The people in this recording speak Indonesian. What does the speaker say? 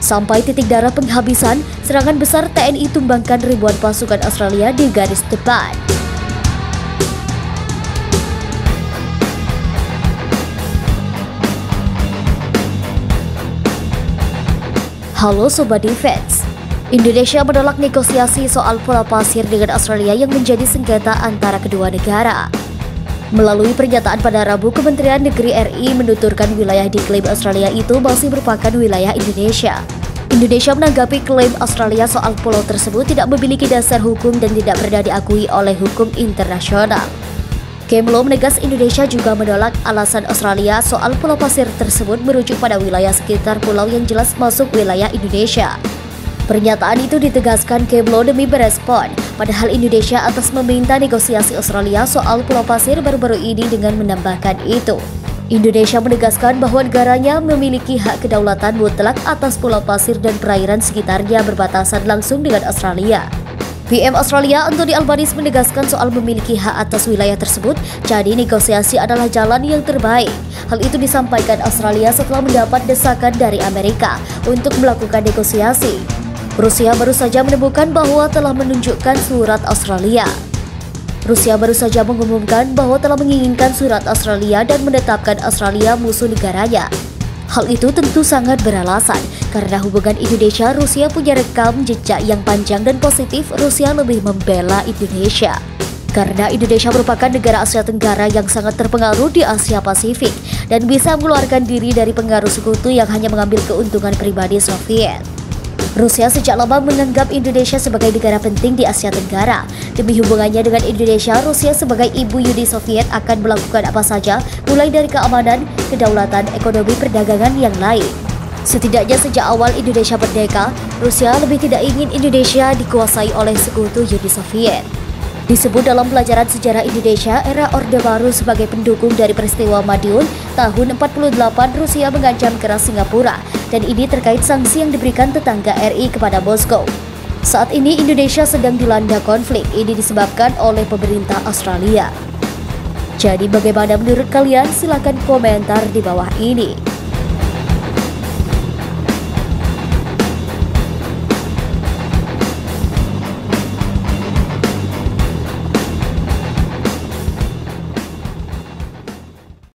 Sampai titik darah penghabisan, serangan besar TNI tumbangkan ribuan pasukan Australia di garis depan. Halo Sobat Defense, Indonesia menolak negosiasi soal Pulau Pasir dengan Australia yang menjadi sengketa antara kedua negara. Melalui pernyataan pada Rabu, Kementerian Negeri RI menuturkan wilayah diklaim Australia itu masih merupakan wilayah Indonesia. Indonesia menanggapi klaim Australia soal pulau tersebut tidak memiliki dasar hukum dan tidak pernah diakui oleh hukum internasional. Kemlo menegas Indonesia juga menolak alasan Australia soal Pulau Pasir tersebut merujuk pada wilayah sekitar pulau yang jelas masuk wilayah Indonesia. Pernyataan itu ditegaskan Kemlo demi berespon, padahal Indonesia atas meminta negosiasi Australia soal Pulau Pasir baru-baru ini dengan menambahkan itu. Indonesia menegaskan bahwa negaranya memiliki hak kedaulatan mutlak atas Pulau Pasir dan perairan sekitarnya berbatasan langsung dengan Australia. PM Australia Anthony Albanese menegaskan soal memiliki hak atas wilayah tersebut, jadi negosiasi adalah jalan yang terbaik. Hal itu disampaikan Australia setelah mendapat desakan dari Amerika untuk melakukan negosiasi. Rusia baru saja menemukan bahwa telah menunjukkan surat Australia. Rusia baru saja mengumumkan bahwa telah menginginkan surat Australia dan menetapkan Australia musuh negaranya. Hal itu tentu sangat beralasan, karena hubungan Indonesia-Rusia punya rekam jejak yang panjang dan positif. Rusia lebih membela Indonesia. Karena Indonesia merupakan negara Asia Tenggara yang sangat terpengaruh di Asia Pasifik dan bisa mengeluarkan diri dari pengaruh sekutu yang hanya mengambil keuntungan pribadi Soviet. Rusia sejak lama menganggap Indonesia sebagai negara penting di Asia Tenggara. Demi hubungannya dengan Indonesia, Rusia sebagai ibu Uni Soviet akan melakukan apa saja, mulai dari keamanan, kedaulatan, ekonomi, perdagangan yang lain. Setidaknya sejak awal Indonesia merdeka, Rusia lebih tidak ingin Indonesia dikuasai oleh sekutu Uni Soviet. Disebut dalam pelajaran sejarah Indonesia, era Orde Baru sebagai pendukung dari peristiwa Madiun tahun 48, Rusia mengancam keras Singapura, dan ini terkait sanksi yang diberikan tetangga RI kepada Moskow. Saat ini Indonesia sedang dilanda konflik, ini disebabkan oleh pemerintah Australia. Jadi bagaimana menurut kalian? Silakan komentar di bawah ini.